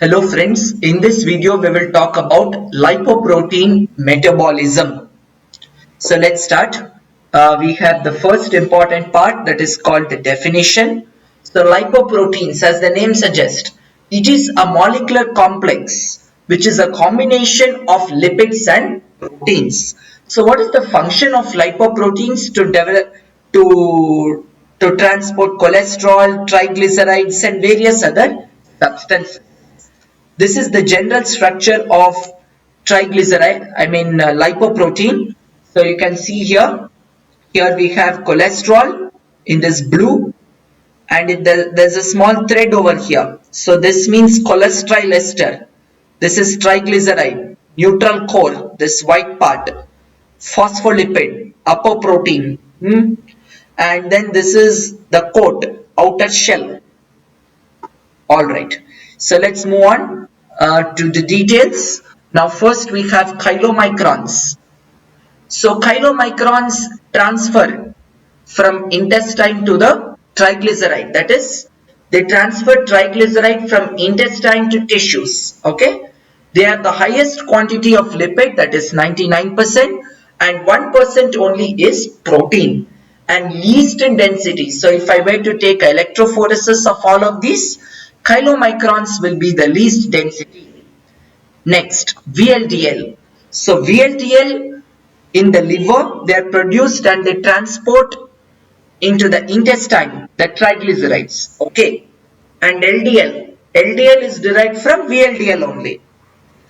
Hello friends, in this video we will talk about lipoprotein metabolism. So let's start. We have the first important part, that is called the definition. So lipoproteins, as the name suggests, it is a molecular complex which is a combination of lipids and proteins. So what is the function of lipoproteins? To transport cholesterol, triglycerides and various other substances. This is the general structure of lipoprotein. So you can see here we have cholesterol in this blue, and there's a small thread over here. So this means cholesterol ester. This is triglyceride, neutral core, this white part, phospholipid, apoprotein, and then this is the coat, outer shell. Alright, so let's move on to the details. Now first we have chylomicrons. So chylomicrons transfer from intestine to the triglyceride. That is, they transfer triglyceride from intestine to tissues. Okay, they have the highest quantity of lipid, that is 99%, and 1% only is protein, and least in density. So if I were to take electrophoresis of all of these, chylomicrons will be the least density. Next, VLDL. So VLDL in the liver, they are produced and they transport into the intestine the triglycerides. Okay, and LDL is derived from VLDL only,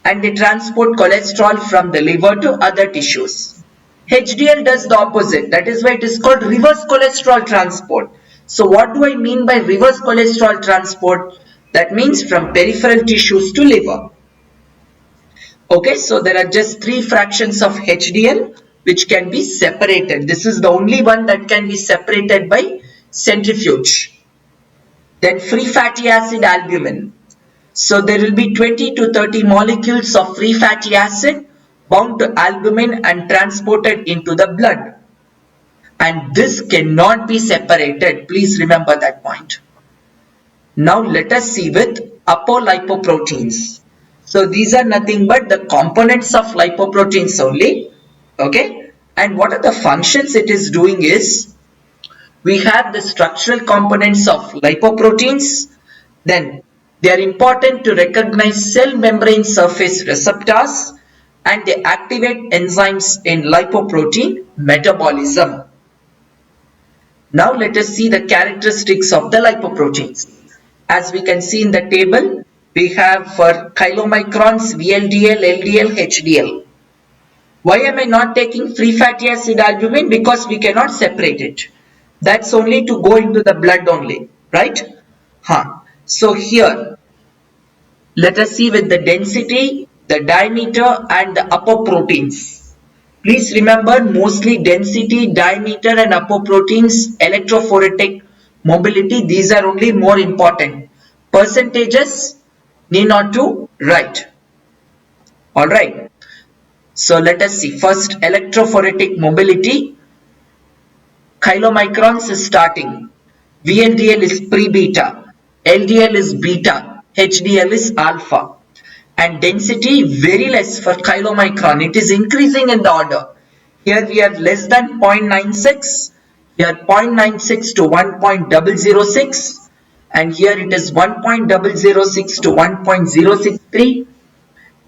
and they transport cholesterol from the liver to other tissues. HDL does the opposite. That is why it is called reverse cholesterol transport. So what do I mean by reverse cholesterol transport? That means from peripheral tissues to liver. Okay, so there are just 3 fractions of HDL which can be separated. This is the only one that can be separated by centrifuge. Then free fatty acid albumin. So there will be 20 to 30 molecules of free fatty acid bound to albumin and transported into the blood. And this cannot be separated. Please remember that point. Now let us see with apolipoproteins. So these are nothing but the components of lipoproteins only. Okay. And what are the functions it is doing is, we have the structural components of lipoproteins. Then they are important to recognize cell membrane surface receptors, and they activate enzymes in lipoprotein metabolism. Now let us see the characteristics of the lipoproteins. As we can see in the table, we have for chylomicrons VLDL, LDL, HDL. Why am I not taking free fatty acid albumin? Because we cannot separate it. That's only to go into the blood only, right? So here, let us see with the density, the diameter and the apoproteins. Please remember, mostly density, diameter and apoproteins, electrophoretic mobility, these are only more important. Percentages need not to write. Alright. So let us see. First, electrophoretic mobility. Chylomicrons is starting. VLDL is pre-beta. LDL is beta. HDL is alpha. And density very less for chylomicron. It is increasing in the order. Here we have less than 0.96. Here 0.96 to 1.006. And here it is 1.006 to 1.063.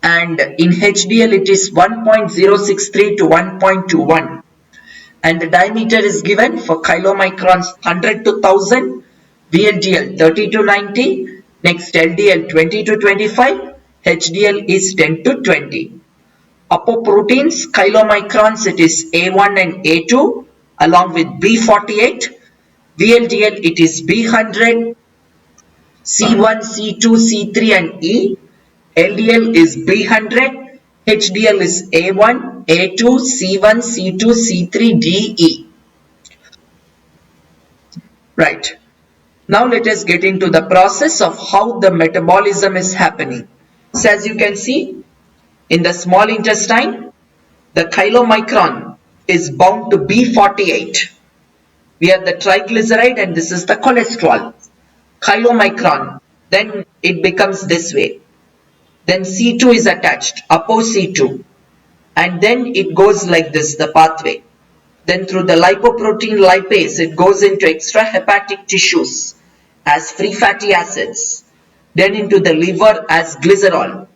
And in HDL it is 1.063 to 1.21. And the diameter is given for chylomicrons 100 to 1000, VLDL 30 to 90, next LDL 20 to 25, HDL is 10 to 20. Apoproteins, chylomicrons, it is A1 and A2 along with B48, VLDL it is B100, C1, C2, C3 and E, LDL is B100, HDL is A1, A2, C1, C2, C3, D, E. Right. Now let us get into the process of how the metabolism is happening. So as you can see, in the small intestine, the chylomicron is bound to B48. We have the triglyceride and this is the cholesterol. Chylomicron, then it becomes this way. then C2 is attached, ApoC2, and then it goes like this, the pathway. Then through the lipoprotein lipase, it goes into extrahepatic tissues as free fatty acids, then into the liver as glycerol.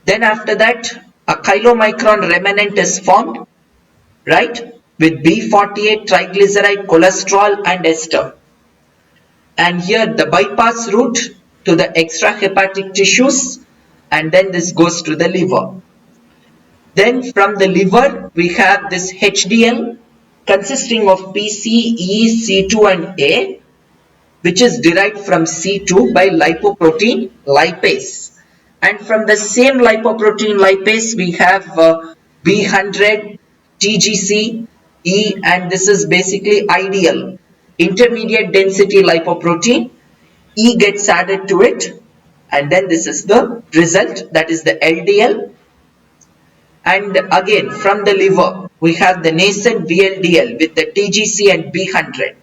Then after that, a chylomicron remnant is formed, right, with B48 triglyceride, cholesterol and ester. And here the bypass route to the extrahepatic tissues, and then this goes to the liver. Then from the liver we have this HDL consisting of PC, E, C2 and A, which is derived from C2 by lipoprotein lipase. And from the same lipoprotein lipase we have B100, TGC, E, and this is basically ideal intermediate density lipoprotein. E gets added to it, and then this is the result, that is the LDL. And again from the liver we have the nascent VLDL with the TGC and B100,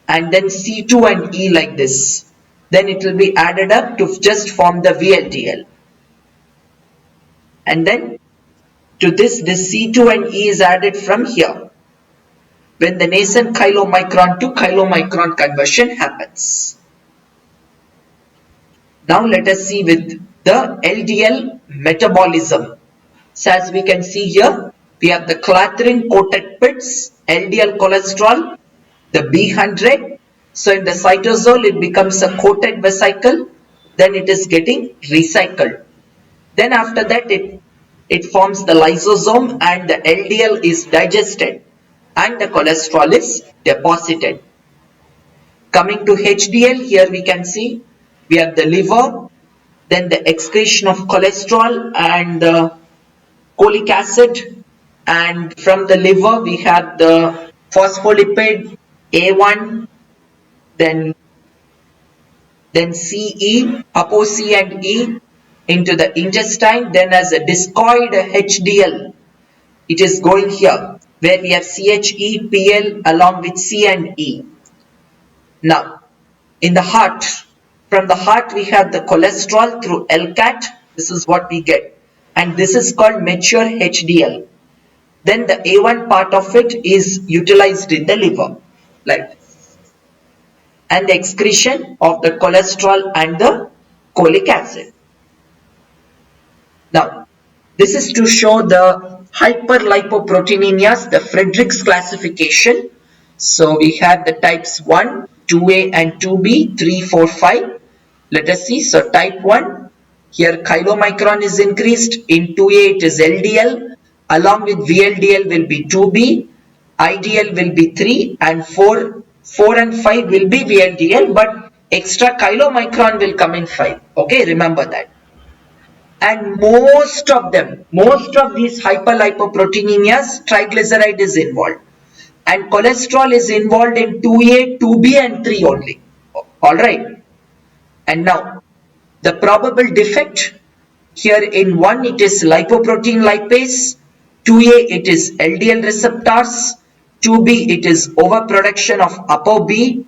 and then C2 and E like this. Then it will be added up to just form the VLDL. And then to this C2 and E is added from here when the nascent chylomicron to chylomicron conversion happens. Now let us see with the LDL metabolism. So as we can see here, we have the clathrin coated pits, LDL cholesterol, the B100. So in the cytosol it becomes a coated vesicle, then it is getting recycled. Then after that it forms the lysosome, and the LDL is digested and the cholesterol is deposited. Coming to HDL, here we can see we have the liver, then the excretion of cholesterol and the cholic acid, and from the liver we have the phospholipid A1, then CE, ApoC and E into the intestine, then as a discoid HDL it is going here where we have CHE, PL along with C and E. Now in the heart, from the heart we have the cholesterol through LCAT, this is what we get, and this is called mature HDL. Then the A1 part of it is utilized in the liver, like this. And the excretion of the cholesterol and the cholic acid. Now this is to show the hyperlipoproteinemias, the Frederick's classification. So we have the types 1, 2A and 2B, 3, 4, 5. Let us see. So type 1, here chylomicron is increased. In 2A it is LDL, along with VLDL will be 2B, IDL will be 3, and 4 and 5 will be VLDL, but extra chylomicron will come in 5. Okay, remember that. And most of these hyperlipoproteinemias, triglyceride is involved, and cholesterol is involved in 2A, 2B and 3 only. Alright. And now the probable defect, here in 1 it is lipoprotein lipase, 2A it is LDL receptors, 2B it is overproduction of ApoB,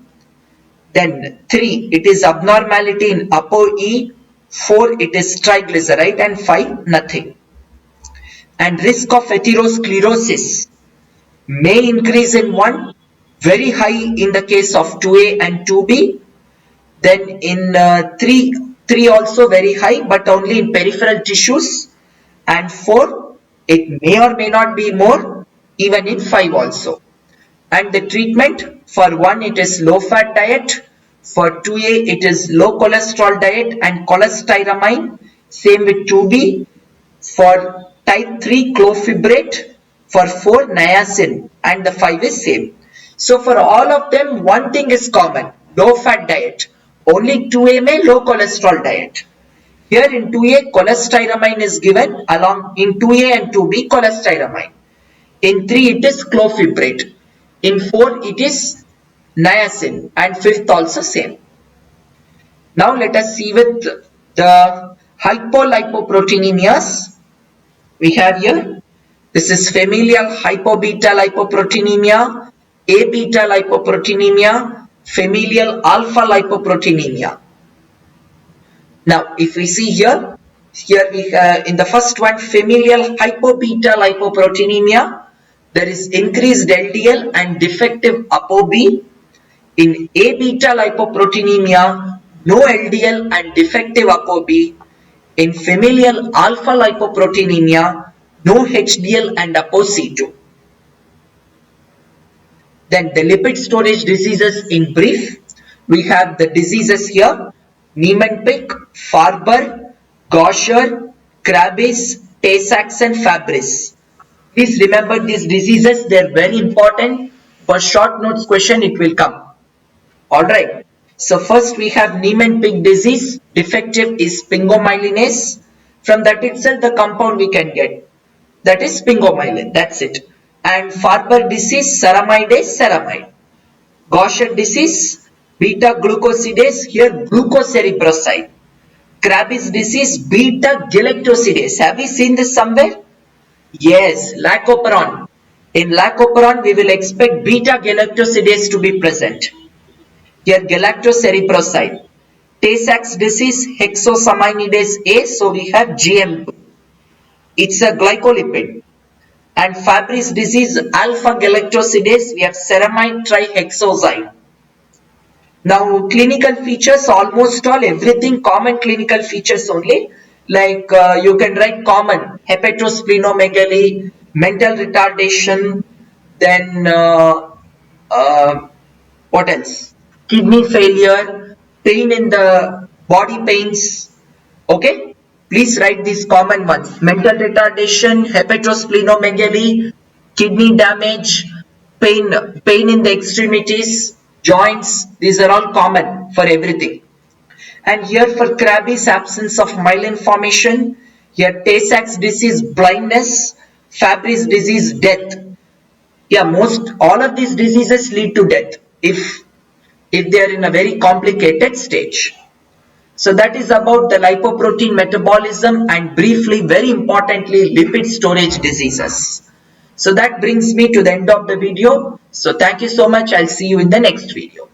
then 3 it is abnormality in ApoE, 4 it is triglyceride, and 5 nothing. And risk of atherosclerosis may increase in 1, very high in the case of 2A and 2B, then in 3 also very high but only in peripheral tissues, and 4 it may or may not be more, even in 5 also. And the treatment, for 1 it is low fat diet, for 2A it is low cholesterol diet and cholestyramine, same with 2B, for type 3 clofibrate, for 4 niacin, and the 5 is same. So for all of them one thing is common, low fat diet. Only 2A may low cholesterol diet. Here in 2A cholestyramine is given, along in 2A and 2B cholestyramine. In 3 it is clofibrate. In 4 it is niacin, and 5th also same. Now let us see with the hypolipoproteinemias. We have here, this is familial hypobeta lipoproteinemia, A-beta lipoproteinemia, familial alpha lipoproteinemia. Now, if we see here, we in the first one, familial hypobeta lipoproteinemia, there is increased LDL and defective ApoB. In A beta lipoproteinemia, no LDL and defective ApoB. In familial alpha lipoproteinemia, no HDL and ApoC2. Then the lipid storage diseases in brief. We have the diseases here: Niemann-Pick, Farber, Gaucher, Krabbe's, Tay-Sachs and Fabry's. Please remember these diseases, they are very important. For short notes question it will come. Alright. So first we have Niemann-Pick disease. Defective is sphingomyelinase. From that itself the compound we can get. That is sphingomyelin. That's it. And Farber disease, ceramidase, ceramide. Gaucher disease, beta glucosidase, here glucocerebroside. Krabbe's disease, beta galactosidase. Have we seen this somewhere? Yes, lacoperon. In lacoperon, we will expect beta galactosidase to be present. Here, galactocerebroside. Tay-Sachs disease, hexosaminidase A, so we have GM2. It's a glycolipid. And Fabry's disease, alpha galactosidase, we have ceramide trihexoside. Now, clinical features, almost all, everything common clinical features only. Like you can write common, hepatosplenomegaly, mental retardation, then what else? Kidney failure, pain in the body pains. Okay? Please write these common ones. Mental retardation, hepatosplenomegaly, kidney damage, pain in the extremities, joints. These are all common for everything. And here for Krabbe's, absence of myelin formation. Here Tay-Sachs disease, blindness. Fabry's disease, death. Yeah, all of these diseases lead to death if they are in a very complicated stage. So that is about the lipoprotein metabolism and briefly, very importantly, lipid storage diseases. So that brings me to the end of the video. So thank you so much. I'll see you in the next video.